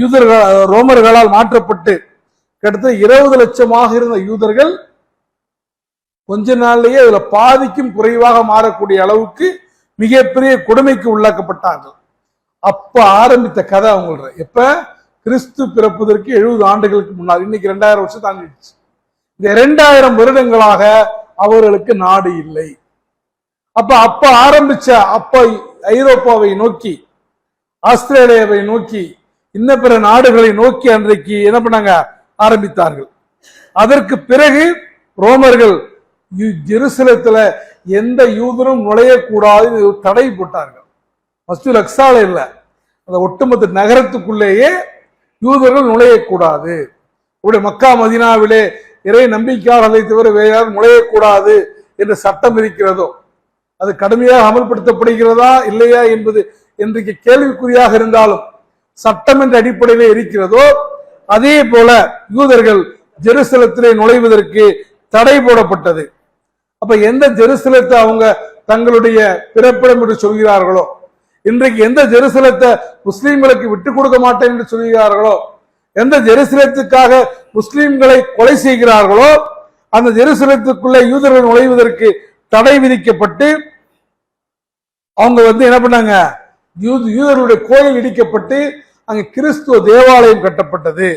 யூதர்கள் ரோமர்களால் மாற்றப்பட்டு, கிட்டத்தட்ட 20 லட்சமாக இருந்த யூதர்கள் கொஞ்ச நாள்லயே அதுல பாதிக்கும் குறைவாக மாறக்கூடிய அளவுக்கு மிகப்பெரிய கொடுமைக்கு உள்ளாக்கப்பட்டார்கள். அப்ப ஆரம்பித்த கதை அவங்கள எப்ப கிறிஸ்து பிறப்பதற்கு 70 ஆண்டுகளுக்கு முன்னால், இன்னைக்கு 2000 வருஷம் தாண்டிடுச்சு. இந்த 2000 வருடங்களாக அவர்களுக்கு நாடு இல்லை. அப்ப ஆரம்பிச்ச ஐரோப்பாவை நோக்கி, ஆஸ்திரேலியாவை நோக்கி, இன்ன பிற நாடுகளை நோக்கி அன்றைக்கு என்ன பண்ணாங்க, ஆரம்பித்தார்கள். அதற்கு பிறகு ரோமர்கள் ஜெருசலத்துல எந்த யூதரும் நுழையக்கூடாது தடை போட்டார்கள். மஸ்ஜிதுல் அக்ஸால இல்ல, அந்த ஒட்டுமொத்த நகரத்துக்குள்ளேயே யூதர்கள் நுழையக்கூடாது. மக்கா மதீனாவிலே இறை நம்பிக்கையாளர்களை தவிர வேறு யாரும் நுழையக்கூடாது என்ற சட்டம் இருக்கிறதோ அது கடுமையாக அமல்படுத்தப்படுகிறதா இல்லையா என்பது இன்றைக்கு கேள்விக்குறியாக இருந்தாலும் சட்டம் என்ற அடிப்படையிலே இருக்கிறதோ, அதே போல யூதர்கள் ஜெருசலத்திலே நுழைவதற்கு தடை போடப்பட்டது. அப்ப எந்த ஜெருசலத்தை அவங்க தங்களுடைய பிறப்பிடம் என்று சொல்கிறார்களோ, இன்றைக்கு எந்த ஜெருசலத்தை முஸ்லீம்களுக்கு விட்டுக் கொடுக்க மாட்டேன் என்று சொல்கிறார்களோ, எந்த ஜெருசலத்துக்காக முஸ்லீம்களை கொலை செய்கிறார்களோ, அந்த ஜெருசலத்துக்குள்ளே யூதர்கள் நுழைவதற்கு தடை விதிக்கப்பட்டு அவங்க என்ன பண்ணாங்க, யூதர்களுடைய கோயில் இடிக்கப்பட்டு அங்க கிறிஸ்துவ தேவாலயம் கட்டப்பட்டது.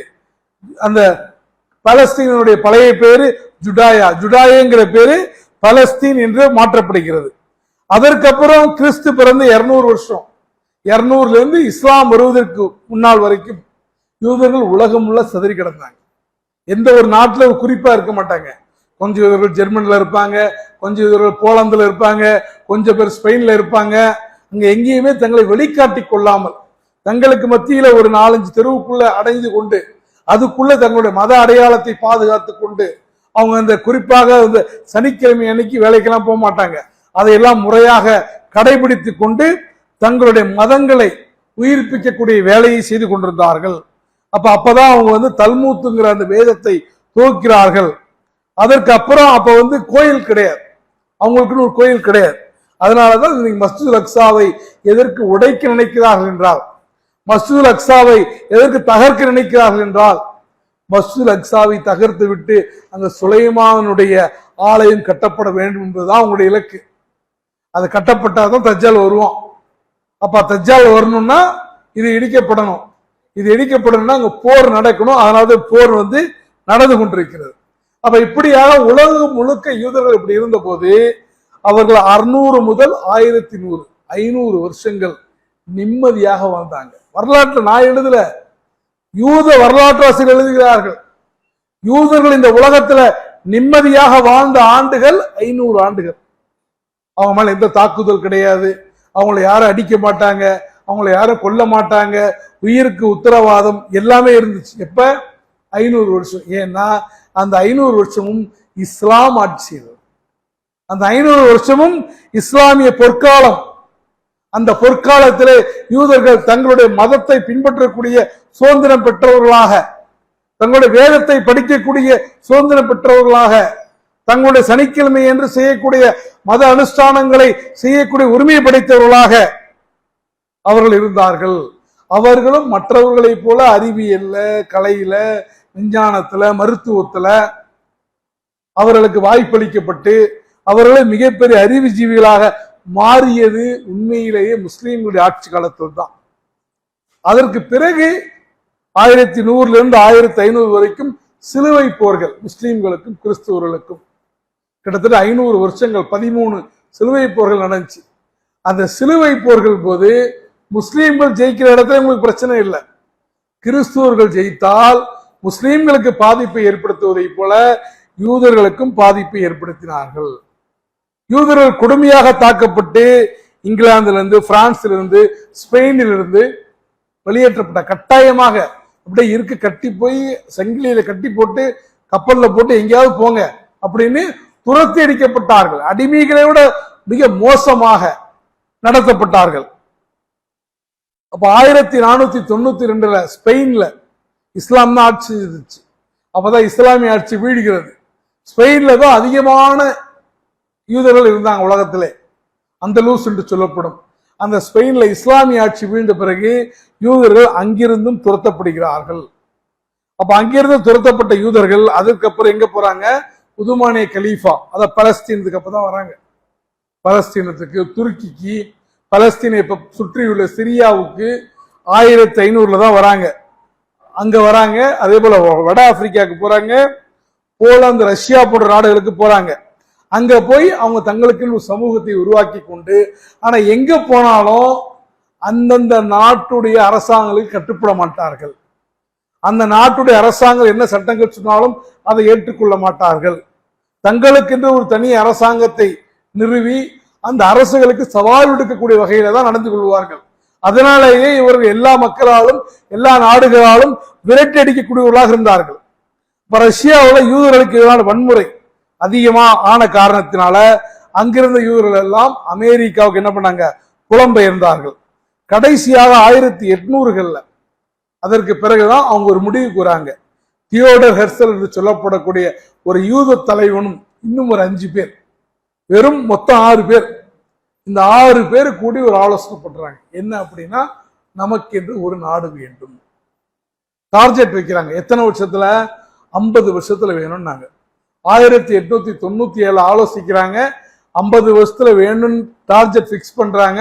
அந்த பலஸ்தீனுடைய பழைய பேரு ஜுடாயா, ஜுடாயங்கிற பேரு பலஸ்தீன் என்று மாற்றப்படுகிறது. அதற்கப்புறம் கிறிஸ்து பிறந்து 200 வருஷம், 200ல இருந்து இஸ்லாம் வருவதற்கு முன்னால் வரைக்கும் யூதர்கள் உலகம் உள்ள சதறி கிடந்தாங்க. எந்த ஒரு நாட்டுல ஒரு குறிப்பா இருக்க மாட்டாங்க. கொஞ்சம் யூதர்கள் ஜெர்மன்ல இருப்பாங்க, கொஞ்சம் யூதர்கள் போலந்துல இருப்பாங்க, கொஞ்சம் பேர் ஸ்பெயின்ல இருப்பாங்க. அங்க எங்கேயுமே தங்களை வெளிக்காட்டி கொள்ளாமல் தங்களுக்கு மத்தியில ஒரு 4-5 தெருவுக்குள்ள அடைந்து கொண்டு அதுக்குள்ள தங்களுடைய மத அடையாளத்தை பாதுகாத்து கொண்டு அவங்க அந்த குறிப்பாக இந்த சனிக்கிழமை அன்னைக்கு வேலைக்கெல்லாம் போக மாட்டாங்க. அதையெல்லாம் முறையாக கடைபிடித்து கொண்டு தங்களுடைய மதங்களை உயிர்ப்பிக்கக்கூடிய வேலையை செய்து கொண்டிருந்தார்கள். அப்பதான் அவங்க தல்மூத்துங்கிற அந்த வேதத்தை துவக்கிறார்கள். அதற்கு அப்புறம் அப்ப கோயில் கிடையாது, அவங்களுக்குன்னு ஒரு கோயில் கிடையாது. அதனாலதான் இன்னைக்கு மஸ்ஜிதுல் அக்ஸாவை எதற்கு உடைக்க நினைக்கிறார்கள் என்றால், மஸ்ஜிதுல் அக்ஸாவை எதற்கு தகர்க்க நினைக்கிறார்கள் என்றால், மஸ்ஜிதுல் அக்ஸாவை தகர்த்து விட்டு அந்த சுலைமானுடைய ஆலயம் கட்டப்பட வேண்டும் என்பதுதான் அவங்களுடைய இலக்கு. அது கட்டப்பட்டாதான் தஜ்ஜால் வருவான். அப்ப தஜ்ஜால் வரணும்னா இது இடிக்கப்படணும், இது இடிக்கப்படணும்னா அங்க போர் நடக்கணும். அதனால போர் நடந்து கொண்டிருக்கிறது. அப்ப இப்படியாக உலகம் முழுக்க யூதர்கள் இப்படி இருந்த போது அவர்கள் 600 முதல் 1100 500 வருஷங்கள் நிம்மதியாக வாழ்ந்தாங்க. வரலாற்று நான் எழுதல, யூத வரலாற்றாசிரியர் எழுதுகிறார்கள். யூதர்கள் இந்த உலகத்துல நிம்மதியாக வாழ்ந்த ஆண்டுகள் 500 ஆண்டுகள். அவங்க மேல எந்த தாக்குதல் கிடையாது, அவங்கள யாரும் அடிக்க மாட்டாங்க, அவங்கள யாரும் கொல்ல மாட்டாங்க, உயிருக்கு உத்தரவாதம் எல்லாமே இருந்துச்சு. எப்ப? 500 வருஷம். ஏன்னா அந்த 500 வருஷமும் இஸ்லாம் ஆட்சி செய்தது. அந்த 500 வருஷமும் இஸ்லாமிய பொற்காலம். அந்த பொற்காலத்திலே யூதர்கள் தங்களுடைய மதத்தை பின்பற்றக்கூடிய சுதந்திரம் பெற்றவர்களாக, தங்களுடைய வேதத்தை படிக்கக்கூடிய சுதந்திரம் பெற்றவர்களாக, தங்களுடைய சனிக்கிழமை என்று செய்யக்கூடிய மத அனுஷ்டானங்களை செய்யக்கூடிய உரிமையை படைத்தவர்களாக அவர்கள் இருந்தார்கள். அவர்களும் மற்றவர்களை போல அறிவியல்ல, கலையில, விஞ்ஞானத்துல, மருத்துவத்துல அவர்களுக்கு வாய்ப்பளிக்கப்பட்டு அவர்களை மிகப்பெரிய அறிவுஜீவிகளாக மாறியது உண்மையிலேயே முஸ்லீம்களுடைய ஆட்சி காலத்தில் தான். அதற்கு பிறகு 1100 இருந்து 1500 வரைக்கும் சிலுவை போர்கள் முஸ்லீம்களுக்கும் கிறிஸ்துவர்களுக்கும் கிட்டத்தட்ட 500 வருஷங்கள் 13 சிலுவை போர்கள் நடந்துச்சு. அந்த சிலுவை போர்கள் போது முஸ்லீம்கள் ஜெயிக்கிற இடத்துல உங்களுக்கு பிரச்சனை இல்லை. கிறிஸ்துவர்கள் ஜெயித்தால் முஸ்லீம்களுக்கு பாதிப்பை ஏற்படுத்துவதை போல யூதர்களுக்கும் பாதிப்பை ஏற்படுத்தினார்கள். யூதர்கள் கொடுமையாக தாக்கப்பட்டு இங்கிலாந்திலிருந்து, பிரான்சிலிருந்து, ஸ்பெயினிலிருந்து வெளியேற்றப்பட்ட, கட்டாயமாக அப்படியே இருக்க கட்டி போய் சங்கிலியில கட்டி போட்டு கப்பல்ல போட்டு எங்கேயாவது போங்க அப்படின்னு துரத்தி அடிக்கப்பட்டார்கள். அடிமைகளை விட மிக மோசமாக நடத்தப்பட்டார்கள். அப்ப 1492 ஸ்பெயின்ல இஸ்லாம் தான் ஆட்சி இருந்துச்சு. அப்பதான் இஸ்லாமிய ஆட்சி வீழ்கிறது. ஸ்பெயின்ல தான் அதிகமான யூதர்கள் இருந்தாங்க உலகத்திலே, அந்தலூஸ் என்று சொல்லப்படும். அந்த ஸ்பெயின்ல இஸ்லாமிய ஆட்சி வீழ்ந்த பிறகு யூதர்கள் அங்கிருந்தும் துரத்தப்படுகிறார்கள். அப்ப அங்கிருந்து துரத்தப்பட்ட யூதர்கள் அதுக்கப்புறம் எங்க போறாங்க? உதுமானிய கலீஃபா, அத பலஸ்தீனத்துக்கு அப்பதான் வராங்க. பலஸ்தீனத்துக்கு, துருக்கிக்கு, பலஸ்தீனை சுற்றியுள்ள சிரியாவுக்கு 1500 தான் வராங்க. அங்க வராங்க. அதே போல வட ஆப்பிரிக்காவுக்கு போறாங்க, போலாந்து, ரஷ்யா போன்ற நாடுகளுக்கு போறாங்க. அங்க போய் அவங்க தங்களுக்கு ஒரு சமூகத்தை உருவாக்கி கொண்டு, ஆனா எங்க போனாலும் அந்தந்த நாட்டுடைய அரசாங்கங்களுக்கு கட்டுப்பட மாட்டார்கள். அந்த நாட்டுடைய அரசாங்கம் என்ன சட்டங்கள் சொன்னாலும் அதை ஏற்றுக்கொள்ள மாட்டார்கள். தங்களுக்கென்று ஒரு தனி அரசாங்கத்தை நிறுவி அந்த அரசுகளுக்கு சவால் விடுக்கக்கூடிய வகையில தான் நடந்து கொள்வார்கள். அதனாலேயே இவர்கள் எல்லா மக்களாலும் எல்லா நாடுகளாலும் விரட்டி அடிக்கக்கூடியவர்களாக இருந்தார்கள். இப்ப ரஷ்யாவில் யூதர்களுக்கு எதிரான வன்முறை அதிகமா ஆன காரணத்தினால அங்கிருந்த யூதர்கள் எல்லாம் அமெரிக்காவுக்கு என்ன பண்ணாங்க? புலம்பெயர்ந்தார்கள். கடைசியாக 1800கள்ல அதற்கு பிறகுதான் அவங்க ஒரு முடிவுக்கு வராங்க. தியோடர் ஹெர்சல் என்று சொல்லப்படக்கூடிய ஒரு யூத தலைவனும் இன்னும் ஒரு 5 பேர், வெறும் மொத்தம் 6 பேர், இந்த 6 பேர் கூடி ஒரு ஆலோசனை பண்றாங்க. என்ன அப்படின்னா, நமக்கு என்று ஒரு நாடு வேண்டும். டார்கெட் வைக்கிறாங்க. எத்தனை வருஷத்துல? 50 வருஷத்துல வேணும்னாங்க. 1897 ஆலோசிக்கிறாங்க. 50 வருஷத்துல வேணும்னு டார்கெட் பிக்ஸ் பண்றாங்க.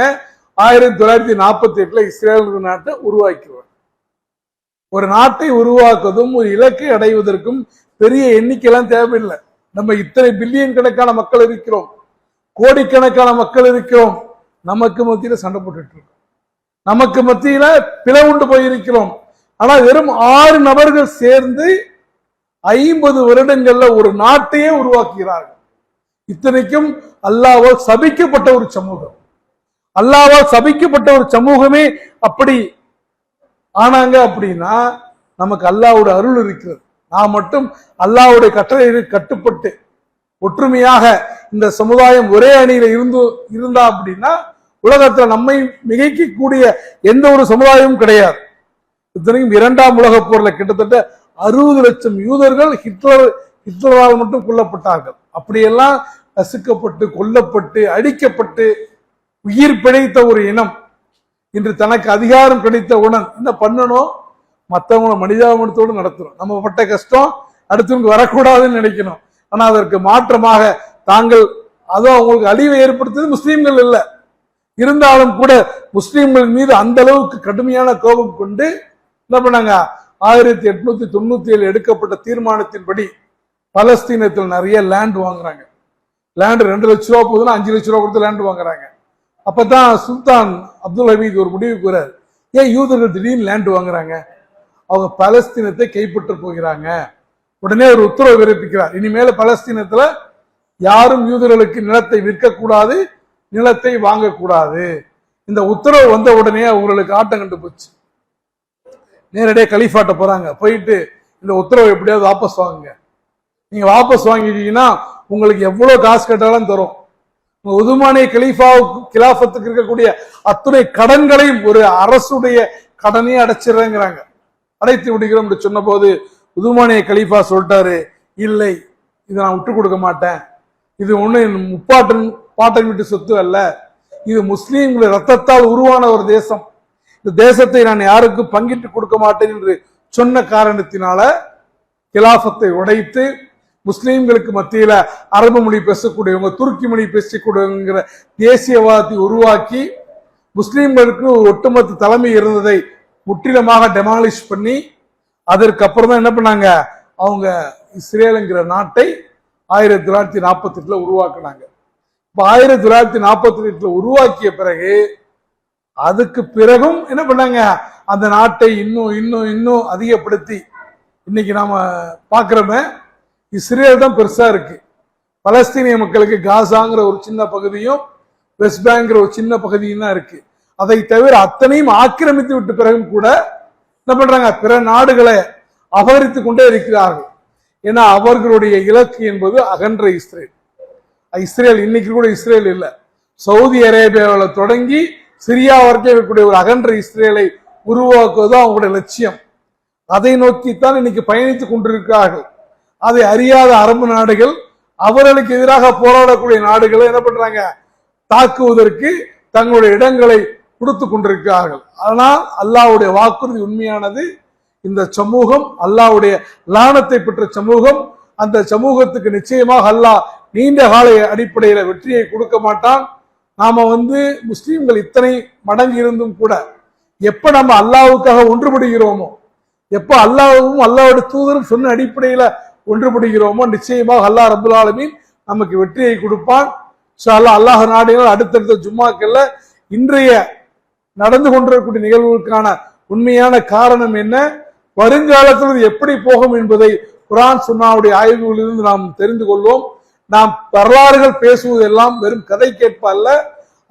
1948 இஸ்ரேல் நாட்டை உருவாக்கிடுவாங்க. ஒரு நாட்டை உருவாக்குவதும் ஒரு இலக்கை அடைவதற்கும் பெரிய எண்ணிக்கையெல்லாம் தேவையில்லை. நம்ம இத்தனை பில்லியன் கணக்கான மக்கள் இருக்கிறோம், கோடிக்கணக்கான மக்கள் இருக்கிறோம். நமக்கு மத்தியில சண்டை போட்டுட்டு இருக்கோம், நமக்கு மத்தியில பிளவுண்டு போயிருக்கிறோம். ஆனா வெறும் 6 நபர்கள் சேர்ந்து 50 வருடங்கள்ல ஒரு நாட்டையே உருவாக்குகிறார்கள். இத்தனைக்கும் அல்லாஹ்வால் சபிக்கப்பட்ட ஒரு சமூகம், அல்லாஹ்வால் சபிக்கப்பட்ட ஒரு சமூகமே அப்படி ஆனாங்க. அப்படின்னா நமக்கு அல்லாஹ்வுடைய அருள் இருக்கிறது. நான் மட்டும் அல்லாஹ்வுடைய கட்டளைகளுக்கு கட்டுப்பட்டு ஒற்றுமையாக இந்த சமுதாயம் ஒரே அணியில இருந்தா அப்படின்னா உலகத்துல நம்மை மிகைக்கக்கூடிய எந்த ஒரு சமுதாயமும் கிடையாது. இத்தனைக்கும் 2ஆம் உலகப் போர்ல கிட்டத்தட்ட 60 லட்சம் யூதர்கள் ஹிட்லரால் மட்டும் கொல்லப்பட்டார்கள். அப்படியெல்லாம் நசுக்கப்பட்டு, கொல்லப்பட்டு, அடிக்கப்பட்டு உயிர் பிழைத்த ஒரு இனம் இன்று தனக்கு அதிகாரம் கிடைத்தவுடன் என்ன பண்ணணும்? மற்றவங்கள மனிதாபிமானத்தோடு நடத்தணும். நம்ம பட்ட கஷ்டம் அடுத்தவங்க வரக்கூடாதுன்னு நினைக்கணும். ஆனா அதற்கு மாற்றமாக தாங்கள் அதோ அவங்களுக்கு அழிவை ஏற்படுத்துறது முஸ்லீம்கள் இல்லை. இருந்தாலும் கூட முஸ்லீம்கள் மீது அந்த அளவுக்கு கடுமையான கோபம் கொண்டு என்ன பண்ணாங்க? 1897 எடுக்கப்பட்ட தீர்மானத்தின்படி பலஸ்தீனத்தில் நிறைய லேண்ட் வாங்குறாங்க. லேண்ட் 2 லட்சம் ரூபா போகுதுன்னா 5 லட்சம் ரூபா கொடுத்து லேண்ட் வாங்குறாங்க. அப்பதான் சுல்தான் அப்துல் ஹமீத் ஒரு முடிவு கூறார், ஏன் யூதர்கள் திடீர்னு லேண்ட் வாங்குறாங்க, அவங்க பலஸ்தீனத்தை கைப்பற்ற போகிறாங்க. உடனே ஒரு உத்தரவு பிறப்பிக்கிறார், இனிமேல பலஸ்தீனத்துல யாரும் யூதர்களுக்கு நிலத்தை விற்கக்கூடாது, நிலத்தை வாங்கக்கூடாது. இந்த உத்தரவு வந்த உடனே அவங்களுக்கு ஆட்டம் கண்டு போச்சு. நேரடியாக கலீஃபாட்ட போறாங்க, போயிட்டு இந்த உத்தரவை எப்படியாவது வாபஸ் வாங்குங்க, நீங்க வாபஸ் வாங்கிட்டீங்கன்னா உங்களுக்கு எவ்வளவு காசு கேட்டாலும் தரும், உதுமானிய கிலாஃபத்துக்கு இருக்கக்கூடிய அத்துணை கடன்களையும் ஒரு அரசுடைய கடனையும் அடைச்சிடுறேங்கிறாங்க. அடைத்து விடுகிறோம் சொன்ன போது உதுமானிய கலீஃபா சொல்லிட்டாரு, இல்லை இதை நான் விட்டு கொடுக்க மாட்டேன், இது ஒண்ணு பாட்டன் வீட்டு சொத்து அல்ல, இது முஸ்லீம்கள் ரத்தத்தால் உருவான ஒரு தேசம், இந்த தேசத்தை நான் யாருக்கும் பங்கிட்டு கொடுக்க மாட்டேன் என்று சொன்ன காரணத்தினால கிலாஃபத்தை உடைத்து முஸ்லீம்களுக்கு மத்தியில அரபு மொழி பேசக்கூடியவங்க, துருக்கி மொழி பேசக்கூடியவங்கிற தேசியவாதத்தை உருவாக்கி முஸ்லீம்களுக்கு ஒரு ஒட்டுமொத்த தலைமை இருந்ததை முற்றிலுமாக டெமாலிஷ் பண்ணி அதற்கப்புறம் தான் என்ன பண்ணாங்க, அவங்க இஸ்ரேலுங்கிற நாட்டை 1948 உருவாக்குனாங்க. இப்ப 1948 உருவாக்கிய பிறகு அதுக்கு பிறகும் என்ன பண்ணாங்க, அந்த நாட்டை இன்னும் இன்னும் இன்னும் அதிகப்படுத்தி இன்னைக்கு நாம பாக்குறோமே இஸ்ரேல் தான் பெருசா இருக்கு. பலஸ்தீனிய மக்களுக்கு காசாங்கிற ஒரு சின்ன பகுதியும் வெஸ்ட் பேங்கிற ஒரு சின்ன பகுதியும் தான் இருக்கு. அதை தவிர அத்தனையும் ஆக்கிரமித்து விட்ட பிறகும் கூட என்ன பண்றாங்க, பிற நாடுகளை அபகரித்து கொண்டே இருக்கிறார்கள். ஏன்னா அவர்களுடைய இலக்கு என்பது அகன்ற இஸ்ரேல். இஸ்ரேல் இன்னைக்கு கூட இஸ்ரேல் இல்ல, சவுதி அரேபியாவில் தொடங்கி சிரியா வரைக்கும் இருக்கக்கூடிய ஒரு அகன்ற இஸ்ரேலை உருவாக்குவது அவங்களுடைய லட்சியம். அதை நோக்கித்தான் இன்னைக்கு பயணித்துக் கொண்டிருக்கிறார்கள். அதை அறியாத அரபு நாடுகள் அவர்களுக்கு எதிராக போராடக்கூடிய நாடுகளை என்ன பண்றாங்க, தாக்குவதற்கு தங்களுடைய இடங்களை கொடுத்து கொண்டிருக்கிறார்கள். ஆனால் அல்லாஹ்வுடைய வாக்குறுதி உண்மையானது. இந்த சமூகம் அல்லாஹ்வுடைய லானத்தை பெற்ற சமூகம். அந்த சமூகத்துக்கு நிச்சயமாக அல்லாஹ் நீண்ட கால அடிப்படையில வெற்றியை கொடுக்க மாட்டான். நாம முஸ்லீம்கள் இத்தனை மடங்கு இருந்தும் கூட எப்ப நம்ம அல்லாஹ்வுக்காக ஒன்றுபடுகிறோமோ, எப்ப அல்லாஹ்வும் அல்லாஹ்வுடைய தூதரும் சொன்ன அடிப்படையில ஒன்றுபடுகிறோமோ, நிச்சயமாக அல்லாஹ் ரப்பல் ஆலமீன் நமக்கு வெற்றியை கொடுப்பான். இன்ஷா அல்லாஹ். அல்லாஹ் நாடினால் அடுத்தடுத்த ஜும்மாக்கள்ல இன்றைய நடந்து கொண்டிருக்கக்கூடிய நிகழ்வுகளுக்கான உண்மையான காரணம் என்ன, வருங்காலத்தில் எப்படி போகும் என்பதை குர்ஆன் சுன்னாவுடைய ஆய்வுகளிலிருந்து நாம் தெரிந்து கொள்வோம். நாம் வரலாறுகள் பேசுவதெல்லாம் வெறும் கதை கேட்ப அல்ல,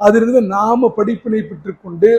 அதிலிருந்து நாம படிப்பினை பெற்றுக்கொண்டு